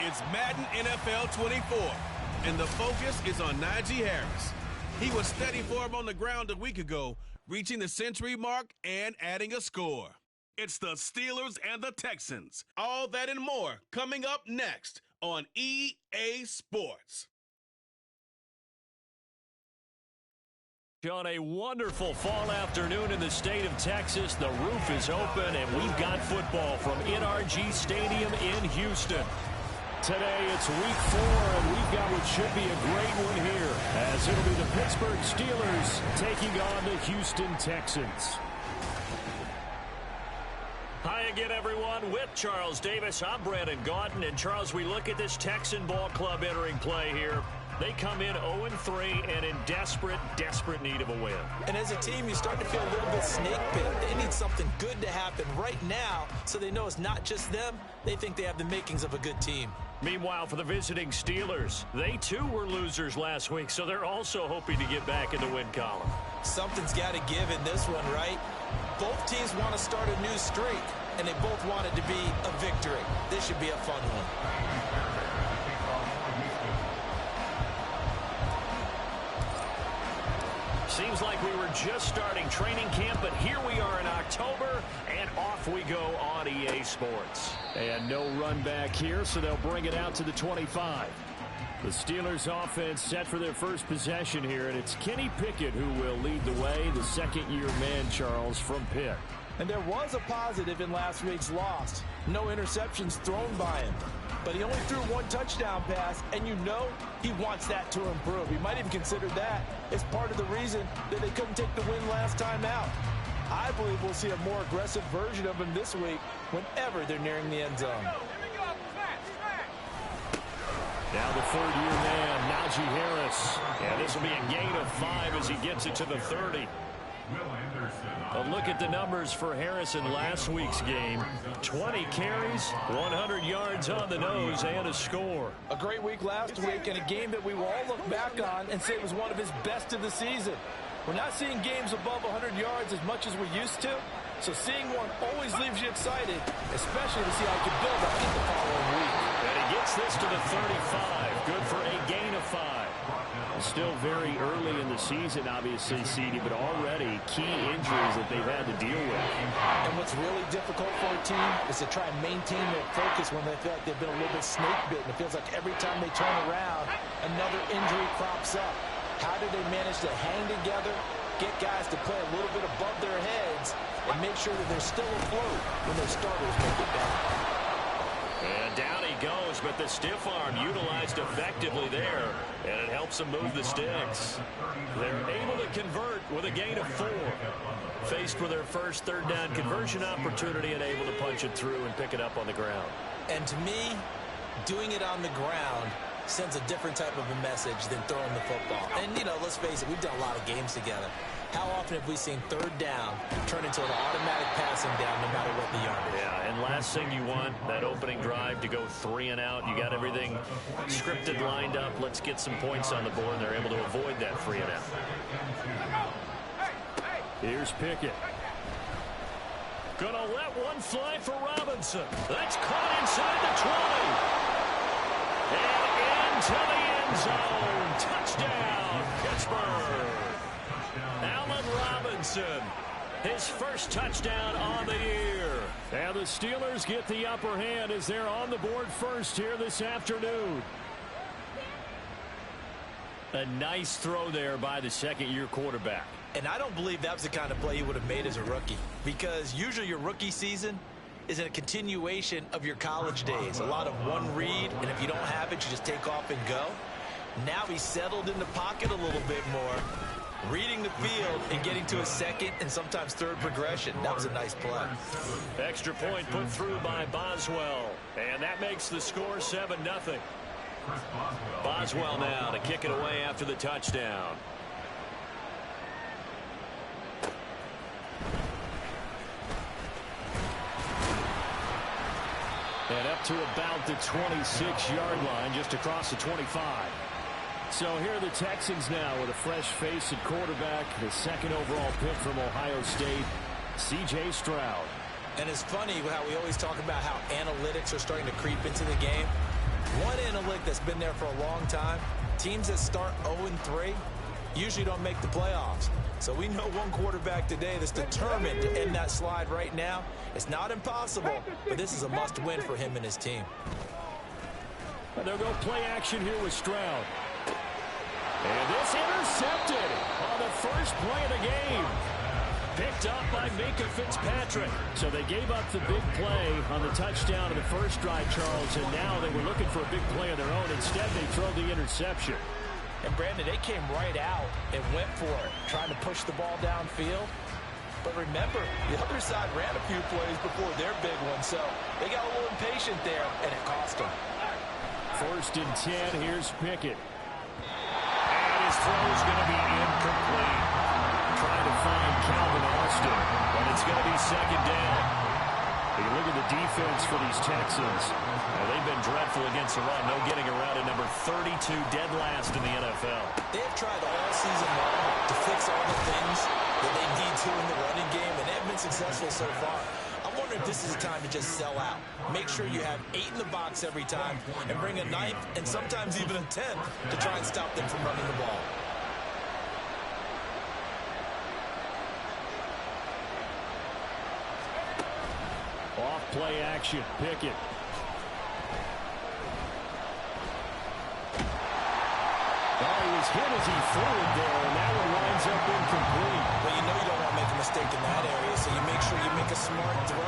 It's Madden NFL 24, and the focus is on Najee Harris. He was steady for him on the ground a week ago, reaching the century mark and adding a score. It's the Steelers and the Texans. All that and more coming up next on EA Sports. On a wonderful fall afternoon in the state of Texas, the roof is open, and we've got football from NRG Stadium in Houston. Today, it's week 4, and we've got what should be a great one here, as it'll be the Pittsburgh Steelers taking on the Houston Texans. Hi again, everyone. With Charles Davis, I'm Brandon Gaudin. And, Charles, we look at this Texan ball club entering play here. They come in 0-3 and in desperate need of a win. And as a team, you start to feel a little bit snake bit. They need something good to happen right now so they know it's not just them. They think they have the makings of a good team. Meanwhile, for the visiting Steelers, they too were losers last week, so they're also hoping to get back in the win column. Something's got to give in this one, right? Both teams want to start a new streak, and they both want it to be a victory. This should be a fun one. Seems like we were just starting training camp, but here we are in October, and off we go on EA Sports. And no run back here, so they'll bring it out to the 25. The Steelers offense set for their first possession here, and it's Kenny Pickett who will lead the way, the second-year man, Charles, from Pitt. And there was a positive in last week's loss. No interceptions thrown by him. But he only threw one touchdown pass, and you know he wants that to improve. He might even consider that as part of the reason that they couldn't take the win last time out. I believe we'll see a more aggressive version of him this week whenever they're nearing the end zone. Now the third-year man, Najee Harris. And this will be a gain of 5 as he gets it to the 30. A look at the numbers for Harris in last week's game. 20 carries, 100 yards on the nose, and a score. A great week last week, and a game that we will all look back on and say was one of his best of the season. We're not seeing games above 100 yards as much as we used to, so seeing one always leaves you excited, especially to see how he can build up in the following week. And he gets this to the 35. Good for a gain of 5. Still very early in the season, obviously, CD, but already key injuries that they've had to deal with. And what's really difficult for a team is to try and maintain their focus when they feel like they've been a little bit snake-bitten. It feels like every time they turn around, another injury crops up. How do they manage to hang together, get guys to play a little bit above their heads, and make sure that they're still afloat when their starters make it down? And down he goes, but the stiff arm utilized effectively there, and it helps them move the sticks. They're able to convert with a gain of 4. Faced with their first third down conversion opportunity and able to punch it through and pick it up on the ground. And to me, doing it on the ground sends a different type of a message than throwing the football. And, you know, let's face it, we've done a lot of games together. How often have we seen third down turn into an automatic passing down no matter what the yardage? Yeah, and last thing you want, that opening drive to go 3 and out. You got everything scripted, lined up. Let's get some points on the board, and they're able to avoid that 3 and out. Here's Pickett. Gonna let one fly for Robinson. That's caught inside the 20. And into the end zone. Touchdown, Pittsburgh. Allen Robinson his first touchdown on the year. And the Steelers get the upper hand as they're on the board first here this afternoon. A nice throw there by the second-year quarterback. And I don't believe that was the kind of play he would have made as a rookie, because usually your rookie season is a continuation of your college days. A lot of one read, and if you don't have it, you just take off and go. Now he's settled in the pocket a little bit more, reading the field and getting to a second and sometimes third progression. That was a nice play. Extra point put through by Boswell, and that makes the score 7-0. Boswell now to kick it away after the touchdown. And up to about the 26-yard line, just across the 25. So here are the Texans now with a fresh face at quarterback, the second overall pick from Ohio State, C.J. Stroud. And it's funny how we always talk about how analytics are starting to creep into the game. One analytic that's been there for a long time, teams that start 0-3 usually don't make the playoffs. So we know one quarterback today that's determined to end that slide right now. It's not impossible, but this is a must-win for him and his team. And they'll go play action here with Stroud. And this intercepted on the first play of the game. Picked up by Minka Fitzpatrick. So they gave up the big play on the touchdown of the first drive, Charles, and now they were looking for a big play of their own. Instead, they throw the interception. And, Brandon, they came right out and went for it, trying to push the ball downfield. But remember, the other side ran a few plays before their big one, so they got a little impatient there, and it cost them. 1st and 10, here's Pickett. And his throw is going to be incomplete. Trying to find Calvin Austin, but it's going to be 2nd down. You look at the defense for these Texans. They've been dreadful against the run. No getting around at number 32, dead last in the NFL. They have tried all season long to fix all the things that they need to in the running game, and they've been successful so far. I'm wondering if this is a time to just sell out. Make sure you have 8 in the box every time and bring a 9th and sometimes even a 10th to try and stop them from running the ball. Off play action, Pickett. Oh, he was hit as he threw it there, and that one winds up incomplete. Well, you know you don't want to make a mistake in that area, so you make sure you make a smart throw.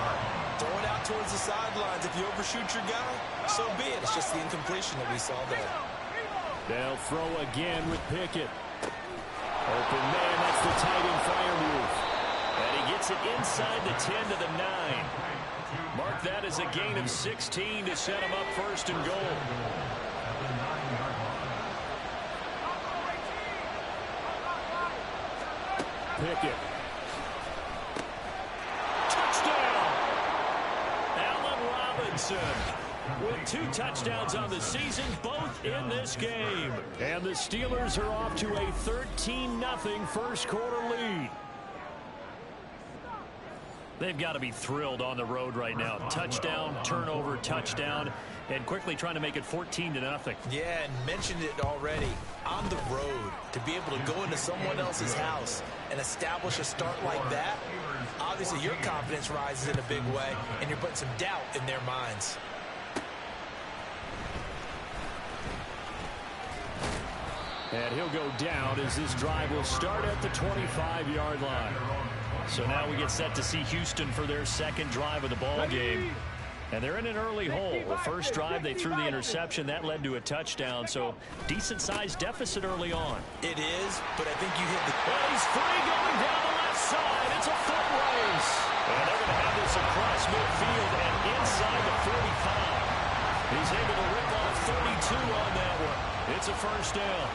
Throw it out towards the sidelines. If you overshoot your guy, so be it. It's just the incompletion that we saw there. They'll throw again with Pickett. Open man, that's the tight end fire move. And he gets it inside the 10 to the 9. Mark that as a gain of 16 to set him up 1st and goal. Pickett. Touchdown! Allen Robinson with 2 touchdowns on the season, both in this game. And the Steelers are off to a 13-0 first quarter lead. They've got to be thrilled on the road right now. Touchdown, turnover, touchdown, and quickly trying to make it 14-0. Yeah, and mentioned it already. On the road, to be able to go into someone else's house and establish a start like that, obviously your confidence rises in a big way, and you're putting some doubt in their minds. And he'll go down as this drive will start at the 25-yard line. So now we get set to see Houston for their second drive of the ball game. And they're in an early hole. The first drive, they threw the interception. That led to a touchdown. So decent-sized deficit early on. It is, but I think you hit the... Well, he's free going down the left side. It's a foot race. And they're going to have this across midfield and inside the 45. He's able to rip off 32 on that one. It's a 1st down.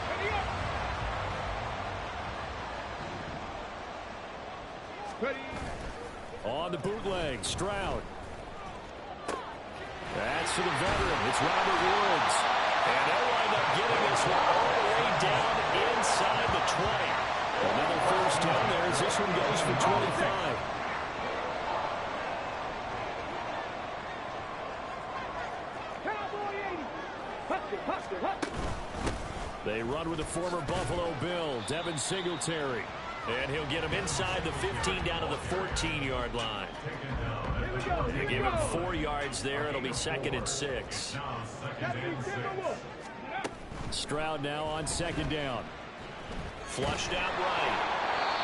On the bootleg, Stroud. That's for the veteran. It's Robert Woods. And they'll wind up getting this one all the way down inside the 20. Another 1st down there as this one goes for 25. They run with the former Buffalo Bill, Devin Singletary. And he'll get him inside the 15 down to the 14-yard line. They give him 4 yards there. It'll be 2nd and 6. Stroud now on 2nd down. Flushed out right.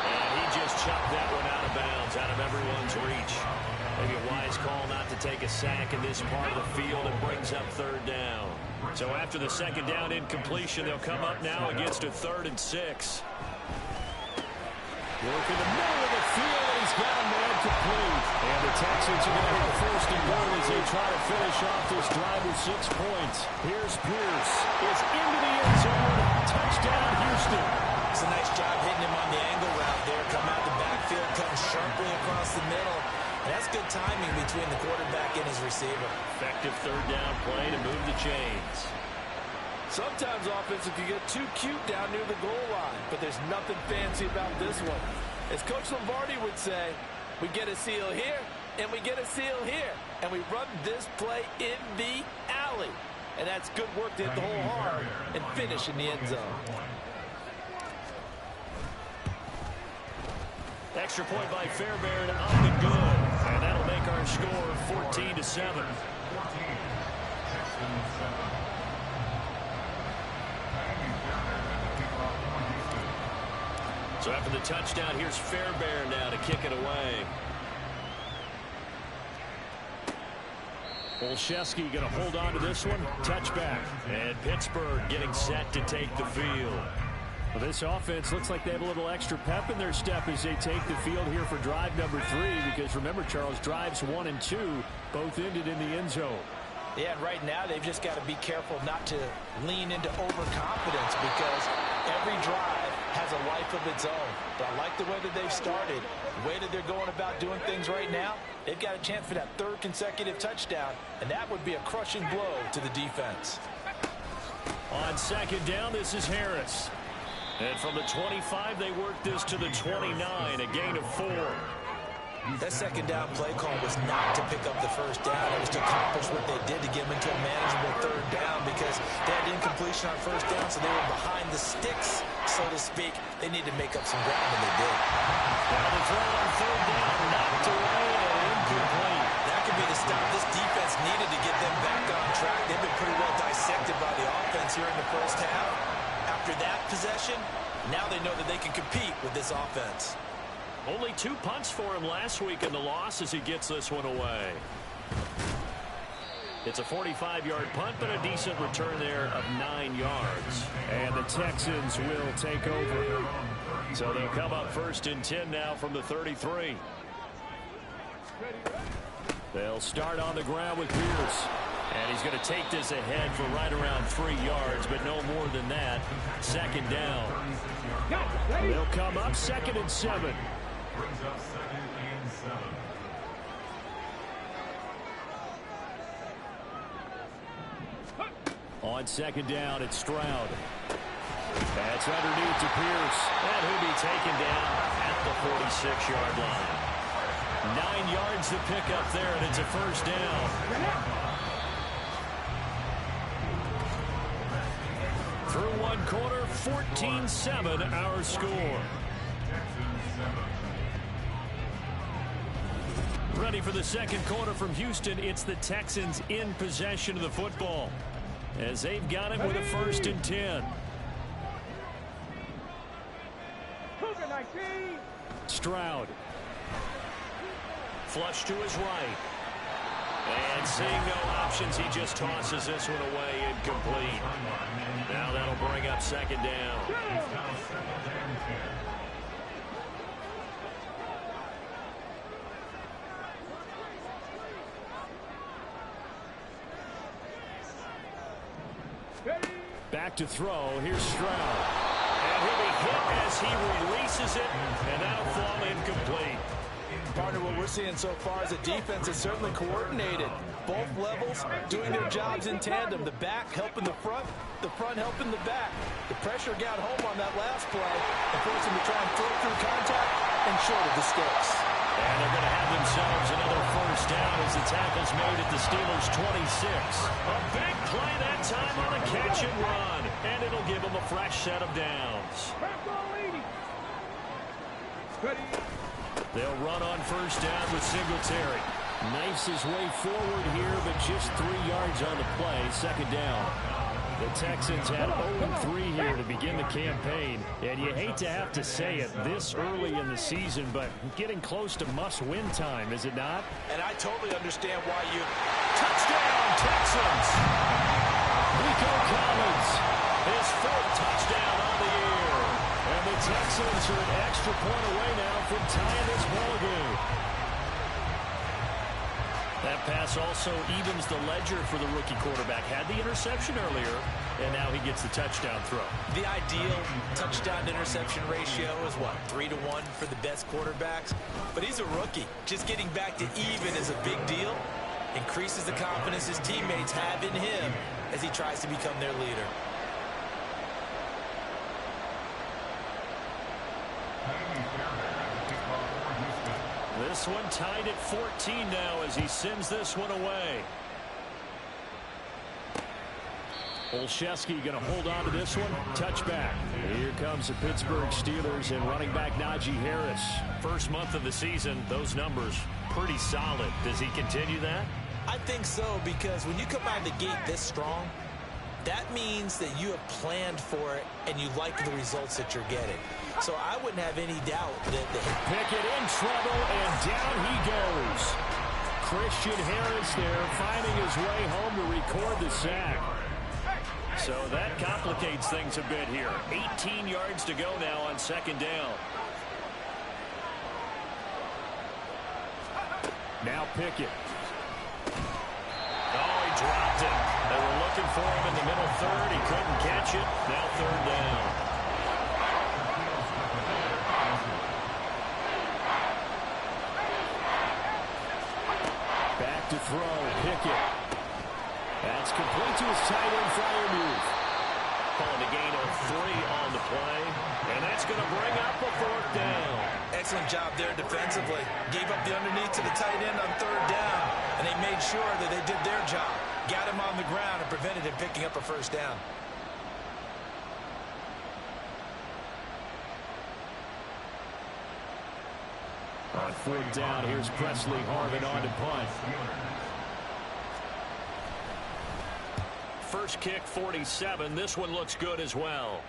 And he just chucked that one out of bounds, out of everyone's reach. Maybe a wise call not to take a sack in this part of the field. It brings up 3rd down. So after the 2nd down incompletion, they'll come up now against a 3rd and 6. Work in the middle of the field, and he's got a man complete. And the Texans are going to hit 1st and goal as they try to finish off this drive with 6 points. Here's Pierce. It's into the end zone. Touchdown, Houston. It's a nice job hitting him on the angle route there. Come out the backfield, cutting sharply across the middle. And that's good timing between the quarterback and his receiver. Effective 3rd down play to move the chains. Sometimes offense, if you get too cute down near the goal line, but there's nothing fancy about this one. As Coach Lombardi would say, we get a seal here, and we get a seal here, and we run this play in the alley. And that's good work to hit the hole hard and finish in the end zone. Extra point by Fairbairn, up and good. And that'll make our score 14-7. So after the touchdown, here's Fairbairn now to kick it away. Olszewski going to hold on to this one. Touchback. And Pittsburgh getting set to take the field. Well, this offense looks like they have a little extra pep in their step as they take the field here for drive number 3. Because remember, Charles, drives 1 and 2 both ended in the end zone. Yeah, and right now they've just got to be careful not to lean into overconfidence because every drive has a life of its own. But I like the way that they've started, the way that they're going about doing things right now. They've got a chance for that 3rd consecutive touchdown, and that would be a crushing blow to the defense. On 2nd down, this is Harris. And from the 25, they work this to the 29, a gain of 4. That 2nd down play call was not to pick up the 1st down. It was to accomplish what they did to get them into a manageable 3rd down because they had incompletion on 1st down, so they were behind the sticks, so to speak. They need to make up some ground, and they did. Now the throw on 3rd down, knocked away and incomplete. That could be the stop this defense needed to get them back on track. They've been pretty well dissected by the offense here in the 1st half. After that possession, now they know that they can compete with this offense. Only 2 punts for him last week in the loss as he gets this one away. It's a 45-yard punt, but a decent return there of 9 yards. And the Texans will take over. So they'll come up 1st and 10 now from the 33. They'll start on the ground with Pierce. And he's going to take this ahead for right around 3 yards, but no more than that. 2nd down. They'll come up 2nd and 7. Brings up 2nd and 7. On 2nd down, it's Stroud. That's underneath to Pierce. And he'll be taken down at the 46-yard line. 9 yards to pick up there, and it's a 1st down. Through 1 quarter, 14-7 our score. Ready for the 2nd quarter from Houston. It's the Texans in possession of the football as they've got it with a 1st and 10. Stroud. Flush to his right. And seeing no options, he just tosses this one away incomplete. Now that'll bring up 2nd down. Back to throw. Here's Stroud. And he'll be hit as he releases it, and that'll fall incomplete. Partner, what we're seeing so far is a defense is certainly coordinated. Both levels doing their jobs in tandem. The back helping the front helping the back. The pressure got home on that last play and forced him to try and throw through contact and short of the sticks. And they're going to have themselves another 1st down as the tackle's made at the Steelers' 26. A big play that time on a catch and run. And it'll give them a fresh set of downs. They'll run on first down with Singletary. Knifes his way forward here, but just 3 yards on the play. Second down. The Texans had 0-3 here to begin the campaign, and you hate to have to say it this early in the season, but getting close to must-win time, is it not? And I totally understand why you... Touchdown, Texans! Nico Collins, his 4th touchdown on the year. And the Texans are an extra point away now from tying this ball game. That pass also evens the ledger for the rookie quarterback. Had the interception earlier, and now he gets the touchdown throw. The ideal touchdown-interception ratio is, what, 3-1 for the best quarterbacks? But he's a rookie. Just getting back to even is a big deal. Increases the confidence his teammates have in him as he tries to become their leader. This one tied at 14 now as he sends this one away. Olszewski going to hold on to this one. Touchback. Here comes the Pittsburgh Steelers and running back Najee Harris. First month of the season, those numbers pretty solid. Does he continue that? I think so, because when you come out of the gate this strong, that means that you have planned for it and you like the results that you're getting. So I wouldn't have any doubt that Pickett in trouble, and down he goes. Christian Harris there finding his way home to record the sack. So that complicates things a bit here. 18 yards to go now on second down. Now Pickett. Oh, he dropped it. They were looking for him in the middle third. He couldn't catch it. Now third down. Back to throw. Pickett. That's complete to his tight end flyer move. Calling a gain of 3 on the play. And that's going to bring up a 4th down. excellent job there defensively. Gave up the underneath to the tight end on third down, and they made sure that they did their job. Got him on the ground and prevented him picking up a first down. On fourth down, here's Presley Harvin on to punt. First kick, 47. This one looks good as well.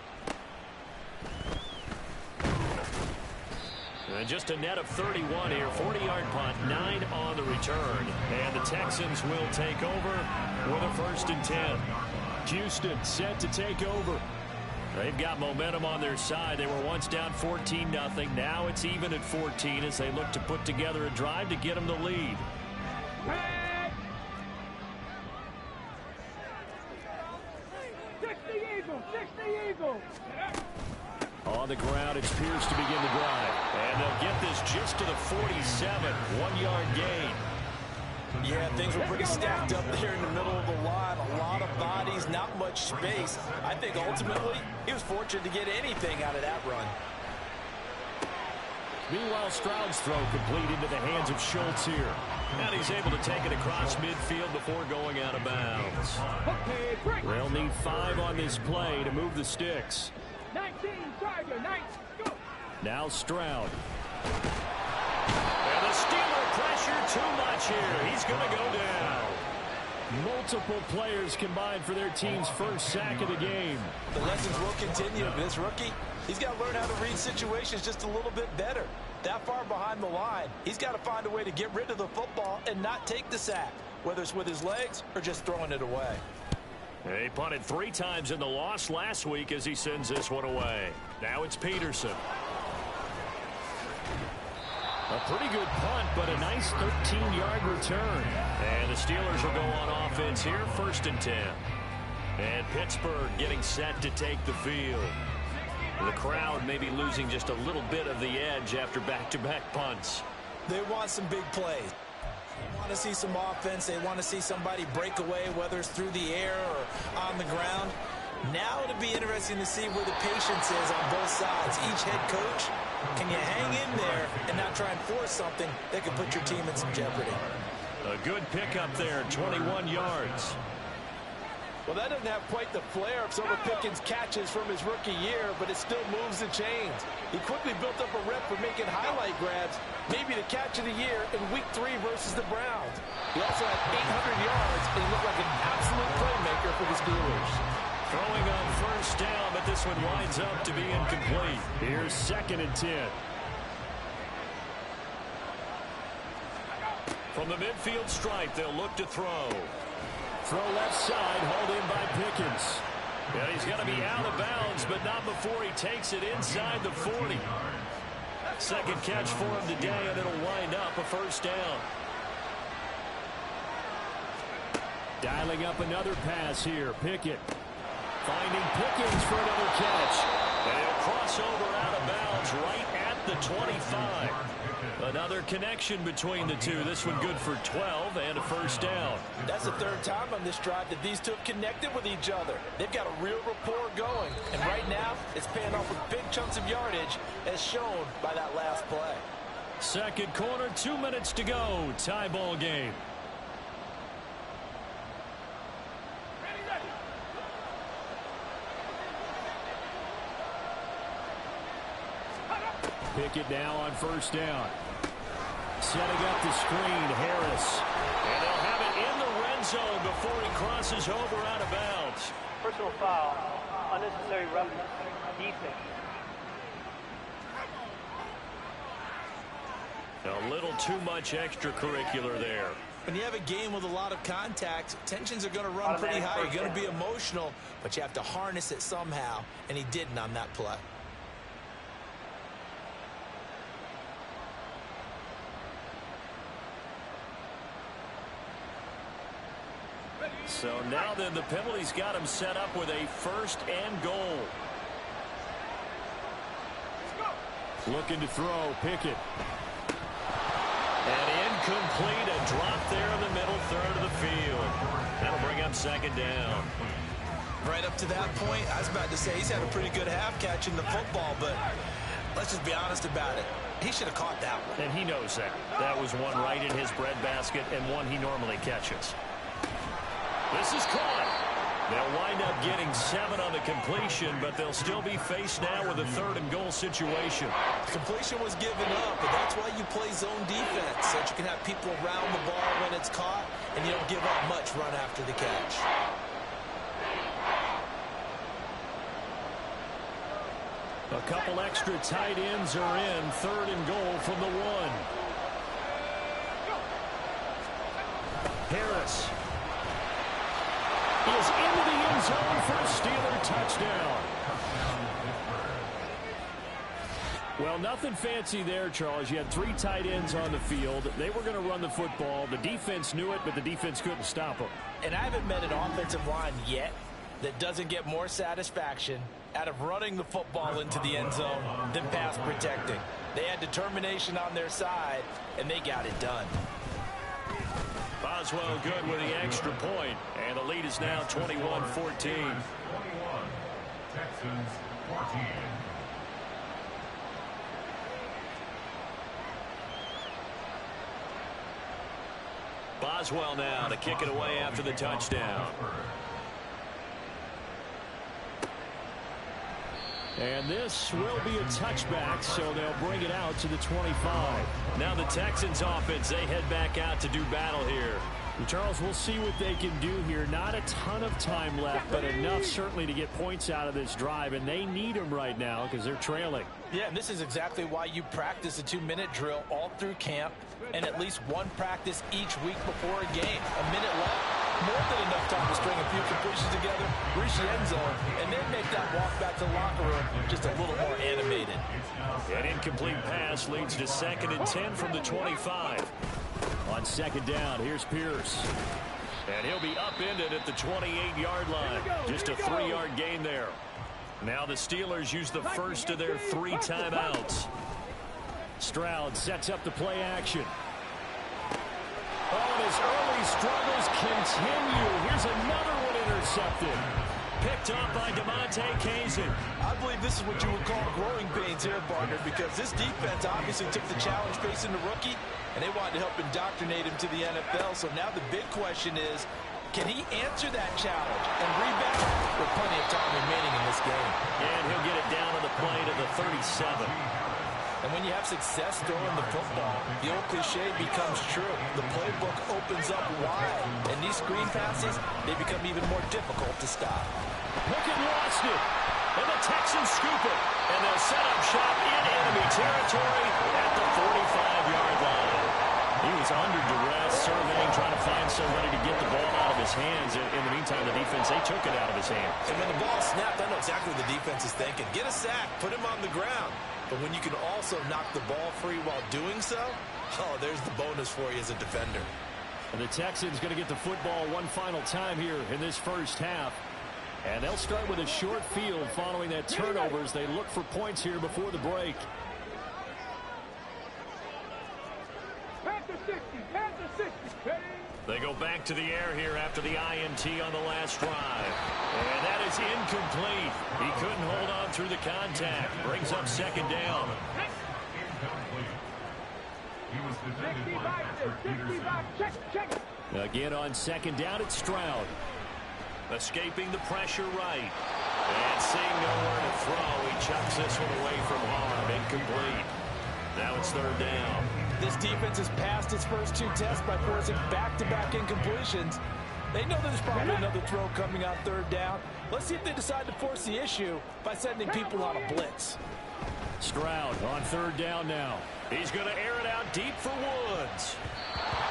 And just a net of 31 here. 40-yard punt, 9 on the return. And the Texans will take over with a 1st and 10. Houston set to take over. They've got momentum on their side. They were once down 14-0. Now it's even at 14 as they look to put together a drive to get them the lead. On the ground, it's Pierce to begin the drive. And they'll get this just to the 47. 1-yard gain. Yeah, things were pretty stacked up there in the middle of the line. A lot of bodies, not much space. I think ultimately he was fortunate to get anything out of that run. Meanwhile, Stroud's throw complete into the hands of Schultz here. And he's able to take it across midfield before going out of bounds. They'll need 5 on this play to move the sticks. 19, Tiger, 19, go! Now Stroud. And the Steeler pressure too much here. He's going to go down. Multiple players combined for their team's first sack of the game. The lessons will continue. This rookie, he's got to learn how to read situations just a little bit better. That far behind the line, he's got to find a way to get rid of the football and not take the sack, whether it's with his legs or just throwing it away. He punted 3 times in the loss last week as he sends this one away. Now it's Peterson. A pretty good punt, but a nice 13-yard return. And the Steelers will go on offense here, 1st and 10. And Pittsburgh getting set to take the field. The crowd may be losing just a little bit of the edge after back-to-back punts. They want some big plays. They want to see some offense. They want to see somebody break away, whether it's through the air or on the ground. Now it'll be interesting to see where the patience is on both sides. Each head coach, can you hang in there and not try and force something that could put your team in some jeopardy? A good pickup there, 21 yards. Well, that doesn't have quite the flair of some of Pickens' catches from his rookie year, but it still moves the chains. He quickly built up a rep for making highlight grabs, maybe the catch of the year in Week 3 versus the Browns. He also had 800 yards, and he looked like an absolute playmaker for the Steelers. Throwing on first down, but this one winds up to be incomplete. Here's 2nd and 10. From the midfield stripe, they'll look to throw. Throw left side, hauled in by Pickens. And he's going to be out of bounds, but not before he takes it inside the 40. Second catch for him today, and it'll wind up a first down. Dialing up another pass here. Pickett finding Pickens for another catch. And he'll cross over out of bounds right at the 25. Another connection between the two. This one good for 12 and a first down. That's the 3rd time on this drive that these two have connected with each other. They've got a real rapport going. And right now, it's paying off with big chunks of yardage, as shown by that last play. Second quarter, 2 minutes to go. Tie ball game. Pickett now on first down. Setting up the screen, Harris. And they'll have it in the red zone before he crosses over out of bounds. Personal foul, unnecessary roughness, defense. A little too much extracurricular there. When you have a game with a lot of contact, tensions are going to run pretty high. You're going to be emotional, but you have to harness it somehow, and he didn't on that play. So now then the penalty's got him set up with a 1st and goal. Looking to throw, Pickett. And incomplete, a drop there in the middle 3rd of the field. That'll bring up 2nd down. Right up to that point, I was about to say he's had a pretty good half catching the football, but let's just be honest about it. He should have caught that one. And he knows that. That was one right in his breadbasket and one he normally catches. This is caught. They'll wind up getting 7 on the completion, but they'll still be faced now with a 3rd and goal situation. The completion was given up, but that's why you play zone defense, so that you can have people around the ball when it's caught, and you don't give up much run after the catch. A couple extra tight ends are in. 3rd and goal from the 1. Harris is into the end zone for a Steeler touchdown. Well, nothing fancy there, Charles. You had 3 tight ends on the field. They were going to run the football. The defense knew it, but the defense couldn't stop them. And I haven't met an offensive line yet that doesn't get more satisfaction out of running the football into the end zone than pass protecting. They had determination on their side, and they got it done. Boswell good with the extra point, and the lead is now 21-14. 21, Texans 14. Boswell now to kick it away after the touchdown. And this will be a touchback, so they'll bring it out to the 25. Now the Texans offense, they head back out to do battle here. And Charles, we'll see what they can do here. Not a ton of time left, but enough certainly to get points out of this drive, and they need them right now because they're trailing. Yeah, and this is exactly why you practice a 2-minute drill all through camp and at least one practice each week before a game. A minute left, more than enough time to string a few completions together, reach the end zone, and then make that walk back to the locker room just a little more animated. An incomplete pass leads to 2nd and 10 from the 25. On 2nd down, here's Pierce. And he'll be upended at the 28-yard line. Just a 3-yard gain there. Now the Steelers use the first of their 3 timeouts. Stroud sets up the play action. Oh, and his early struggles continue. Here's another one intercepted. Picked up by DeMonte Kazin. I believe this is what you would call growing pains here, partner, because this defense obviously took the challenge facing the rookie, and they wanted to help indoctrinate him to the NFL. So now the big question is, Can he answer that challenge and rebound with plenty of time remaining in this game? And he'll get it down to the play to the 37. And when you have success throwing the football, the old cliche becomes true. The playbook opens up wide, and these screen passes, they become even more difficult to stop. Pickett lost it, and the Texans scoop it, and they'll set up shop in enemy territory at the 45-yard line. He was under duress, surveying, trying to find somebody to get the ball out of his hands. In the meantime, the defense, they took it out of his hands. And when the ball snapped, I know exactly what the defense is thinking. Get a sack, put him on the ground. But when you can also knock the ball free while doing so, oh, there's the bonus for you as a defender. And the Texans going to get the football one final time here in this first half. And they'll start with a short field following that turnover as they look for points here before the break. Panther 60, Panther 60. Ready? They go back to the air here after the INT on the last drive. And that is incomplete. He couldn't hold on through the contact. Brings up second down. He was defended by Patrick 65, check. Again on second down, it's Stroud. Escaping the pressure right. And seeing nowhere to throw, he chucks this one away from harm. Incomplete. Now it's third down. This defense has passed its first two tests by forcing back-to-back incompletions. They know there's probably another throw coming on third down. Let's see if they decide to force the issue by sending people on a blitz. Stroud on third down now. He's going to air it out deep for Woods.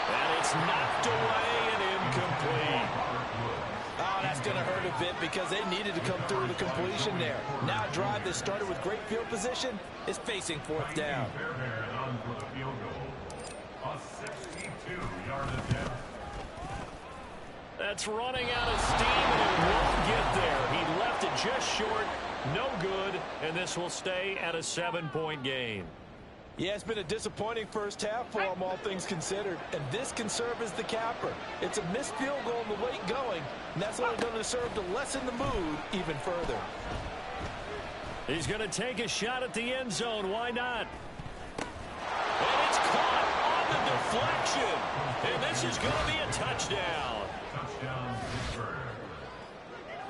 And it's knocked away and incomplete. Oh, that's going to hurt a bit because they needed to come through with a completion there. Now a drive that started with great field position is facing fourth down. That's running out of steam, and it won't get there. He left it just short, no good, and this will stay at a 7-point game. Yeah, it's been a disappointing first half for them, all things considered. And this can serve as the capper. It's a missed field goal in the late going, and that's only going to serve to lessen the mood even further. He's going to take a shot at the end zone. Why not? And it's caught on the deflection. And this is going to be a touchdown. Touchdown, Pittsburgh.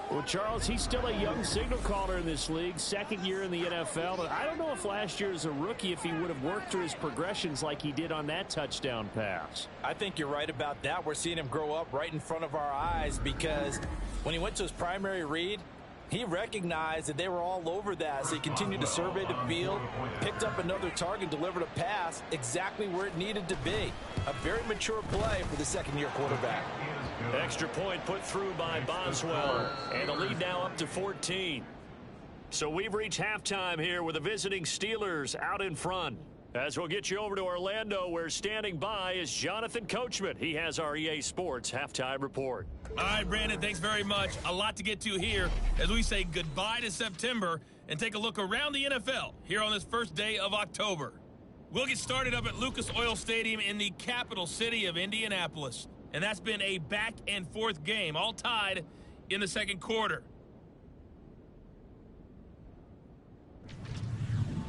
Well, Charles, he's still a young signal caller in this league, second year in the NFL. But I don't know if last year as a rookie, if he would have worked through his progressions like he did on that touchdown pass. I think you're right about that. We're seeing him grow up right in front of our eyes because when he went to his primary read, he recognized that they were all over that, so he continued to survey the field, picked up another target, delivered a pass exactly where it needed to be. A very mature play for the second-year quarterback. Extra point put through by Boswell, and the lead now up to 14. So we've reached halftime here with the visiting Steelers out in front. As we'll get you over to Orlando, where standing by is Jonathan Coachman. He has our EA Sports halftime report. All right, Brandon, thanks very much. A lot to get to here as we say goodbye to September and take a look around the NFL here on this first day of October. We'll get started up at Lucas Oil Stadium in the capital city of Indianapolis. And that's been a back-and-forth game, all tied in the second quarter.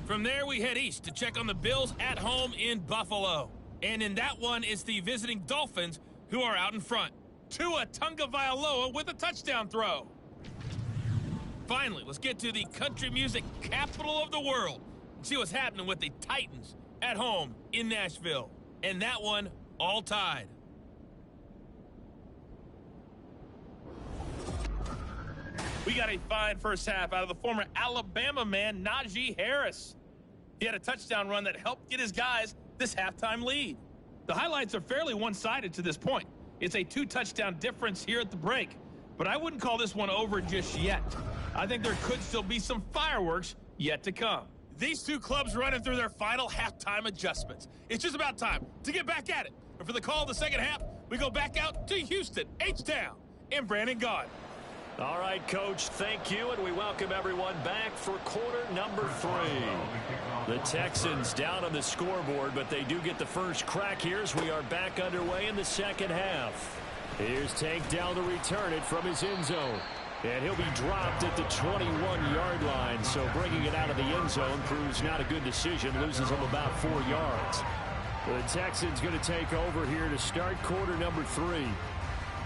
From there, we head east to check on the Bills at home in Buffalo. And in that one, it's the visiting Dolphins who are out in front. Tua Tagovailoa with a touchdown throw. Finally, let's get to the country music capital of the world and see what's happening with the Titans at home in Nashville. And that one, all tied. We got a fine first half out of the former Alabama man, Najee Harris. He had a touchdown run that helped get his guys this halftime lead. The highlights are fairly one-sided to this point. It's a 2-touchdown difference here at the break, but I wouldn't call this one over just yet. I think there could still be some fireworks yet to come. These two clubs running through their final halftime adjustments. It's just about time to get back at it. And for the call of the second half, we go back out to Houston, H-Town, and Brandon Gaud. All right, Coach, thank you, and we welcome everyone back for quarter number 3. The Texans down on the scoreboard, but they do get the first crack here as we are back underway in the second half. Here's Tank down to return it from his end zone. And he'll be dropped at the 21-yard line, so bringing it out of the end zone proves not a good decision, loses him about 4 yards. The Texans going to take over here to start quarter number 3.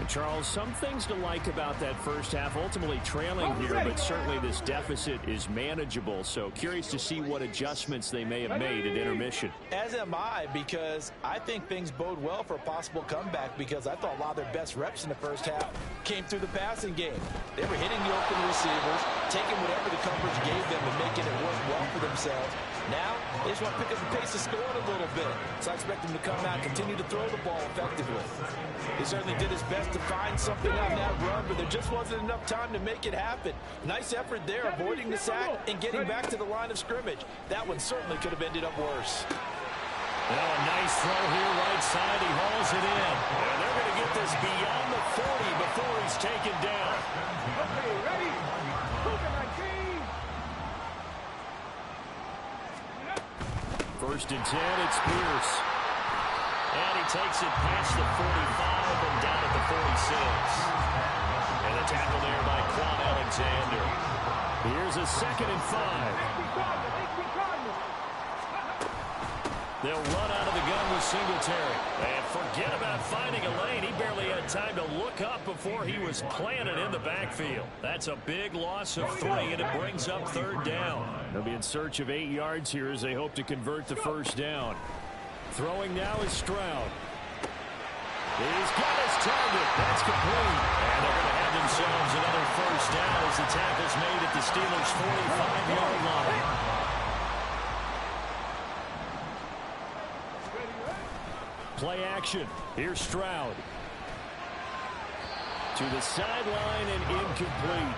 And Charles, some things to like about that first half. Ultimately trailing here, but certainly this deficit is manageable. So curious to see what adjustments they may have made at intermission. As am I, because I think things bode well for a possible comeback, because I thought a lot of their best reps in the first half came through the passing game. They were hitting the open receivers, taking whatever the coverage gave them and making it work well for themselves. Now, they just want to pick up the pace of scoring a little bit. So I expect them to come out and continue to throw the ball effectively. He certainly did his best to find something on that run, but there just wasn't enough time to make it happen. Nice effort there, avoiding the sack and getting back to the line of scrimmage. That one certainly could have ended up worse. Well, a nice throw here, right side. He hauls it in. And they're going to get this beyond the 40 before he's taken down. Okay, ready? Moving like cheese. First and 10, it's Pierce. And he takes it past the 45 and down at the 46. And the tackle there by Quan Alexander. Here's a 2nd and 5. They'll run out of the gun with Singletary. And forget about finding a lane. He barely had time to look up before he was planted in the backfield. That's a big loss of 3, and it brings up 3rd down. They'll be in search of 8 yards here as they hope to convert the 1st down. Throwing now is Stroud. He's got his target. That's complete. And they're going to have themselves another 1st down as the tackle's made at the Steelers' 45-yard line. Play action. Here's Stroud. To the sideline and incomplete.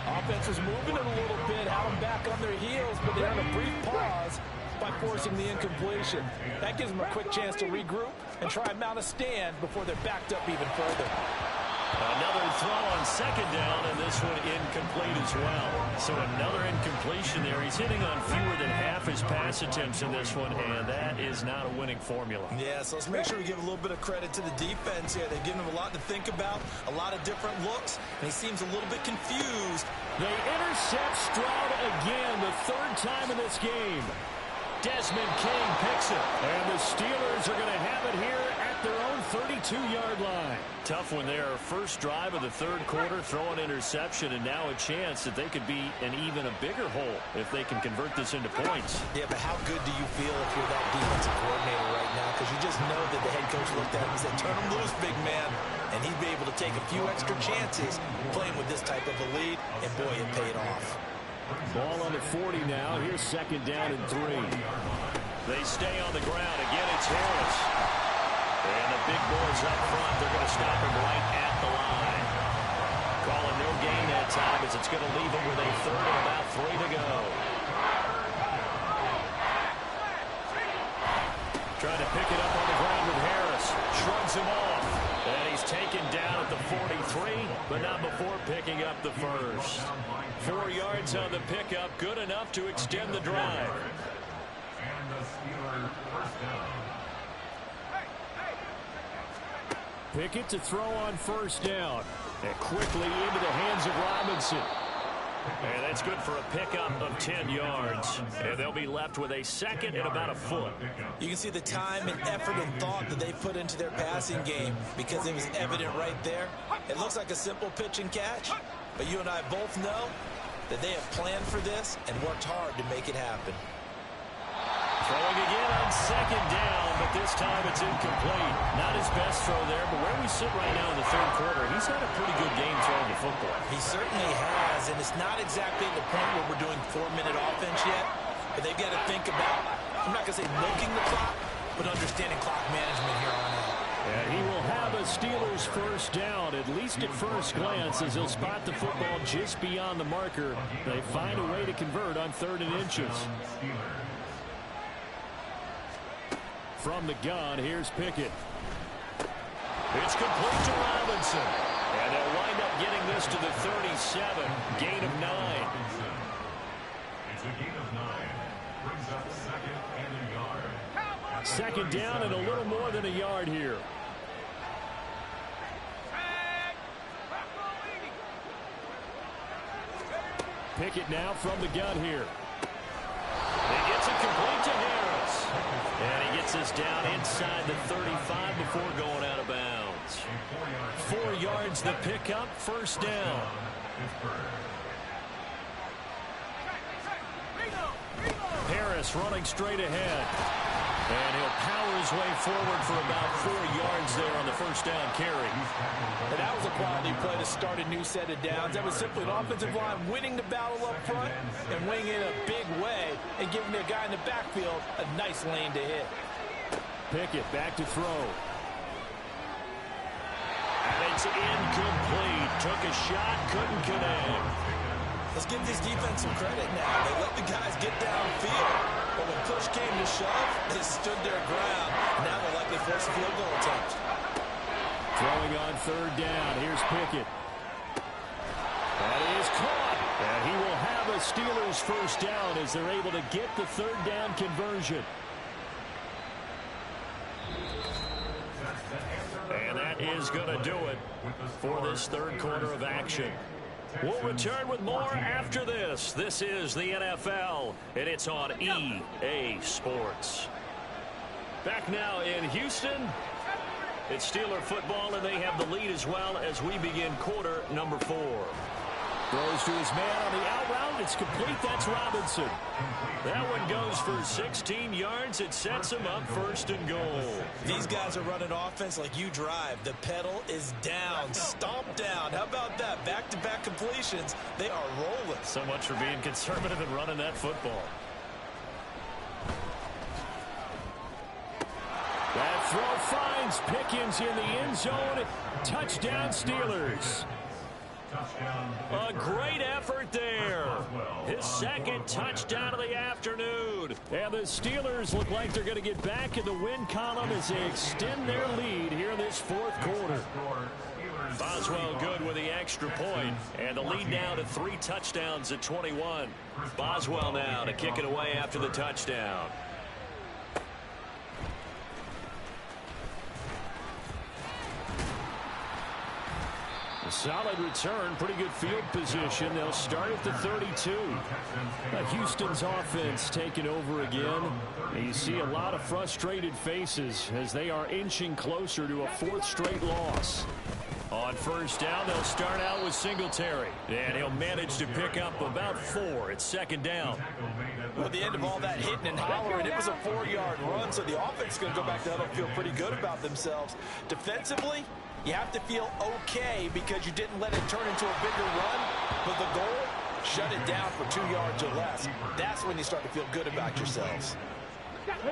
Offense was moving it a little bit, had them back on their heels, but they had a brief pause by forcing the incompletion. That gives them a quick chance to regroup and try and mount a stand before they're backed up even further. Another throw on 2nd down, and this one incomplete as well. So another incompletion there. He's hitting on fewer than half his pass attempts in this one, and that is not a winning formula. Yeah, so let's make sure we give a little bit of credit to the defense here. They've given him a lot to think about, a lot of different looks, and he seems a little bit confused. They intercept Stroud again, the 3rd time in this game. Desmond King picks it, and the Steelers are going to have it here at their own 32-yard line. Tough one there. First drive of the 3rd quarter, throw an interception, and now a chance that they could be an even a bigger hole if they can convert this into points. Yeah, but how good do you feel if you're that defensive coordinator right now? Because you just know that the head coach looked at him and said, turn him loose, big man. And he'd be able to take a few extra chances playing with this type of a lead, and boy, it paid off. Ball on the 40 now. Here's 2nd down and 3. They stay on the ground. Again, it's Harris. And the big boys up front, they're going to stop him right at the line. Calling no gain that time as it's going to leave him with a 3rd and about 3 to go. Trying to pick it up on the ground with Harris. Shrugs him off. And he's taken down at the 43, but not before picking up the 1st. 4 yards on the pickup, good enough to extend the drive. And the Steelers' 1st down. Pickett to throw on 1st down. And quickly into the hands of Robinson. And that's good for a pickup of 10 yards. And they'll be left with a 2nd and about a foot. You can see the time and effort and thought that they put into their passing game because it was evident right there. It looks like a simple pitch and catch, but you and I both know that they have planned for this and worked hard to make it happen. Throwing again on 2nd down, but this time it's incomplete. Not his best throw there, but where we sit right now in the 3rd quarter, he's had a pretty good game throwing the football. He certainly has, and it's not exactly at the point where we're doing 4-minute offense yet, but they've got to think about, I'm not going to say milking the clock, but understanding clock management here on out. And he will have a Steelers 1st down, at least at first glance, as he'll spot the football just beyond the marker. They find a way to convert on 3rd and inches. From the gun, here's Pickett. It's complete to Robinson. And they'll wind up getting this to the 37. Gain of 9. It's a gain of 9. Brings up 2nd and a yard. 2nd down and a little more than a yard here. Pickett now from the gun here. He gets it complete to Harris. And he gets gets us down inside the 35 before going out of bounds. 4 yards the pickup, first down. Harris running straight ahead. And he'll power his way forward for about 4 yards there on the first down carry. And that was a quality play to start a new set of downs. That was simply an offensive line winning the battle up front and winning it a big way and giving the guy in the backfield a nice lane to hit. Pickett back to throw. And it's incomplete. Took a shot, couldn't connect. Let's give this defense some credit now. They let the guys get downfield. But when push came to shove, they stood their ground. Now they're likely force a field goal attempt. Throwing on third down. Here's Pickett. That is caught. And he will have a Steelers first down as they're able to get the third down conversion. And that is going to do it for this third quarter of action. We'll return with more after this. This is the NFL, and it's on EA Sports. Back now in Houston. It's Steeler football, and they have the lead as well as we begin quarter number 4. Throws to his man on the out route. It's complete. That's Robinson. That one goes for 16 yards. It sets him up first and goal. These guys are running offense like you drive. The pedal is down. Stomp down. How about that? Back-to-back completions. They are rolling. So much for being conservative and running that football. That throw finds Pickens in the end zone. Touchdown Steelers. A great effort there. His second touchdown of the afternoon. And the Steelers look like they're going to get back in the win column as they extend their lead here in this fourth quarter. Boswell good with the extra point. And the lead now to 3 touchdowns at 21. Boswell now to kick it away after the touchdown. A solid return, pretty good field position. They'll start at the 32. Houston's offense taking over again. And you see a lot of frustrated faces as they are inching closer to a 4th straight loss. On first down, they'll start out with Singletary. And he'll manage to pick up about 4. It's second down. Well, at the end of all that hitting and hollering, it was a 4-yard run, so the offense is going to go back to huddle and feel pretty good about themselves. Defensively, you have to feel okay because you didn't let it turn into a bigger run, but the goal, shut it down for 2 yards or less. That's when you start to feel good about yourselves.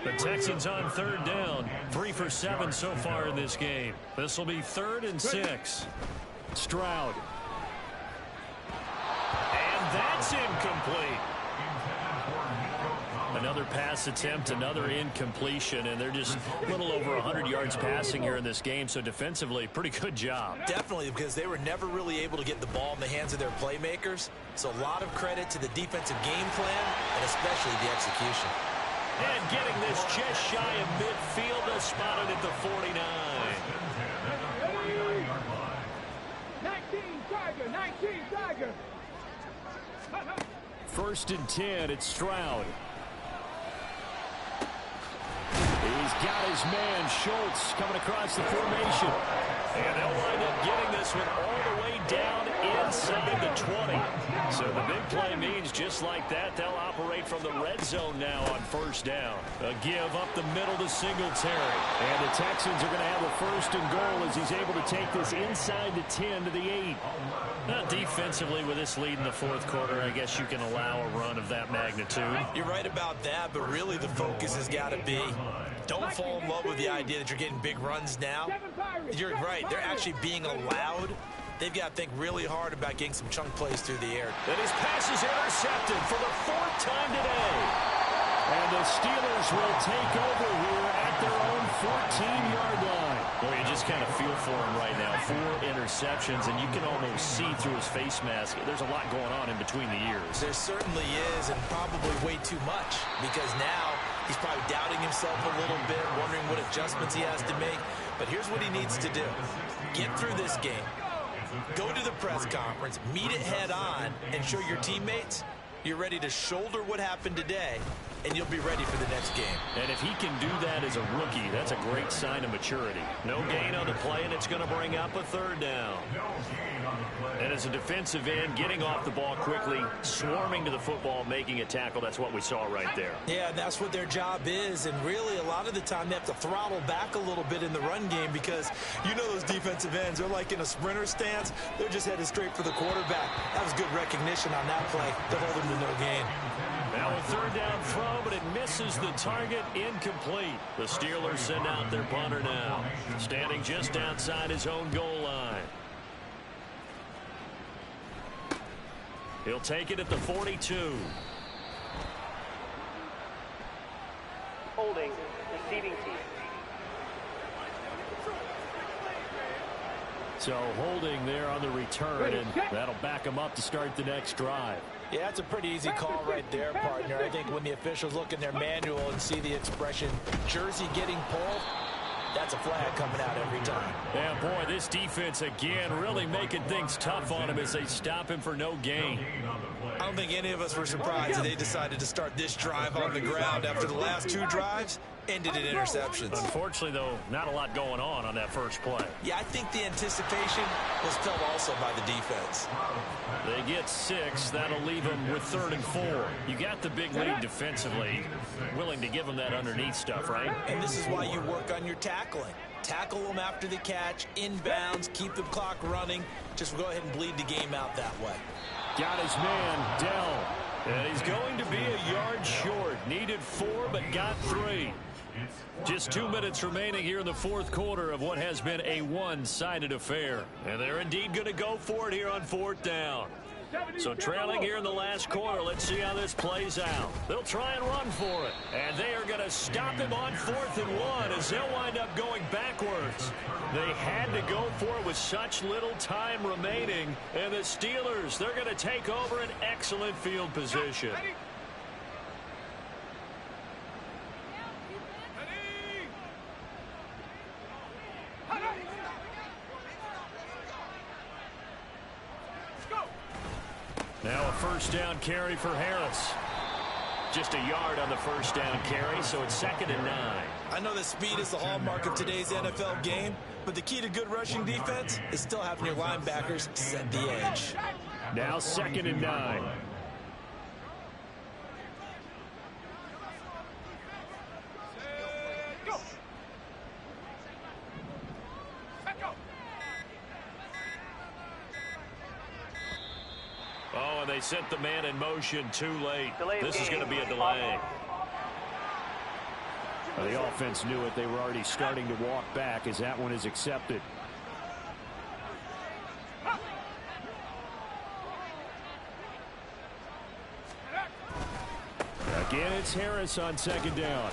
The Texans on third down. 3 for 7 so far in this game. This will be 3rd and 6. Stroud. And that's incomplete. Another pass attempt, another incompletion, and they're just a little over 100 yards passing here in this game, so defensively, pretty good job. Definitely, because they were never really able to get the ball in the hands of their playmakers, so a lot of credit to the defensive game plan, and especially the execution. And getting this just shy of midfield, they'll spot it at the 49. 19 Tiger. 1st and 10, it's Stroud. He's got his man, Schultz, coming across the formation. And they'll wind up getting this one all the way down inside the 20. So the big play means just like that, they'll operate from the red zone now on first down. A give up the middle to Singletary. And the Texans are going to have a 1st and goal as he's able to take this inside the 10 to the 8. Defensively, with this lead in the 4th quarter, I guess you can allow a run of that magnitude. You're right about that, but really the focus has got to be don't fall in love with the idea that you're getting big runs now. You're right. They're actually being allowed. They've got to think really hard about getting some chunk plays through the air. And his pass is intercepted for the 4th time today. And the Steelers will take over here at their own 14-yard line. Well, you just kind of feel for him right now. 4 interceptions, and you can almost see through his face mask. There's a lot going on in between the ears. There certainly is, and probably way too much, because now he's probably doubting himself a little bit, wondering what adjustments he has to make. But here's what he needs to do. Get through this game. Go to the press conference, meet it head on, and show your teammates You're ready to shoulder what happened today, and you'll be ready for the next game. And if he can do that as a rookie, that's a great sign of maturity. No gain on the play, and it's going to bring up a third down. And as a defensive end, getting off the ball quickly, swarming to the football, making a tackle, that's what we saw right there. Yeah, and that's what their job is. And really, a lot of the time, they have to throttle back a little bit in the run game because you know those defensive ends, they're like in a sprinter stance. They're just headed straight for the quarterback. That was good recognition on that play to hold him to no gain. Now a third down throw, but it misses the target, incomplete. The Steelers send out their punter now, standing just outside his own goal line. He'll take it at the 42. Holding, receiving team. So holding there on the return, and that'll back him up to start the next drive. Yeah, that's a pretty easy call right there, partner. I think when the officials look in their manual and see the expression, jersey getting pulled, that's a flag coming out every time. Yeah, boy, this defense again really making things tough on him as they stop him for no gain. I don't think any of us were surprised that they decided to start this drive on the ground after the last two drives ended in interceptions. Unfortunately, though, not a lot going on that first play. Yeah, I think the anticipation was felt also by the defense. They get 6. That'll leave them with 3rd and 4. You got the big lead defensively. Willing to give them that underneath stuff, right? And this is why you work on your tackling. Tackle them after the catch, inbounds, keep the clock running. Just go ahead and bleed the game out that way. Got his man down. And he's going to be a yard short. Needed 4, but got 3. Just 2 minutes remaining here in the fourth quarter of what has been a one-sided affair. And they're indeed going to go for it here on 4th down. So trailing here in the last quarter, let's see how this plays out. They'll try and run for it. And they are going to stop him on 4th and 1 as they'll wind up going backwards. They had to go for it with such little time remaining. And the Steelers, they're going to take over an excellent field position. Now a first down carry for Harris. Just a yard on the first down carry, so it's 2nd and 9. I know that speed is the hallmark of today's NFL game, but the key to good rushing defense is still having your linebackers set the edge. Now 2nd and 9. Oh, and they sent the man in motion too late. This is going to be a delay. Well, the offense knew it. They were already starting to walk back as that one is accepted. Again, it's Harris on 2nd down.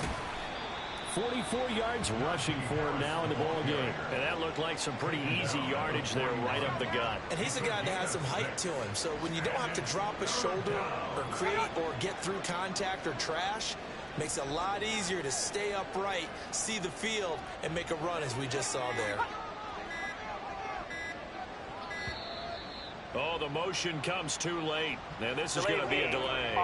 44 yards rushing for him now in the ball game. And that looked like some pretty easy yardage there right up the gut. And he's a guy that has some height to him. So when you don't have to drop a shoulder or create or get through contact or trash, makes it a lot easier to stay upright, see the field, and make a run as we just saw there. Oh, the motion comes too late. And this is going to be a delay.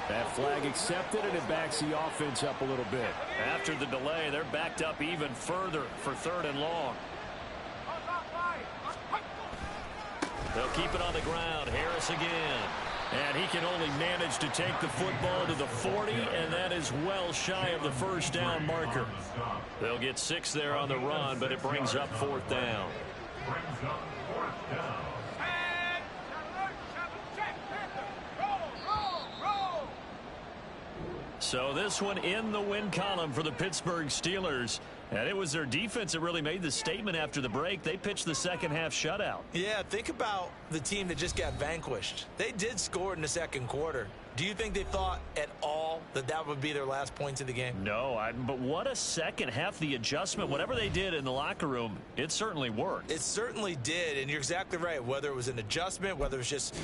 That flag accepted, and it backs the offense up a little bit. After the delay, they're backed up even further for 3rd and long. They'll keep it on the ground. Harris again. And he can only manage to take the football to the 40, and that is well shy of the first down marker. They'll get 6 there on the run, but it brings up 4th down. So this one in the win column for the Pittsburgh Steelers. And it was their defense that really made the statement after the break. They pitched the second half shutout. Yeah, think about the team that just got vanquished. They did score in the second quarter. Do you think they thought at all that that would be their last points of the game? No, but what a second half. The adjustment, whatever they did in the locker room, it certainly worked. It certainly did, and you're exactly right. Whether it was an adjustment, whether it was just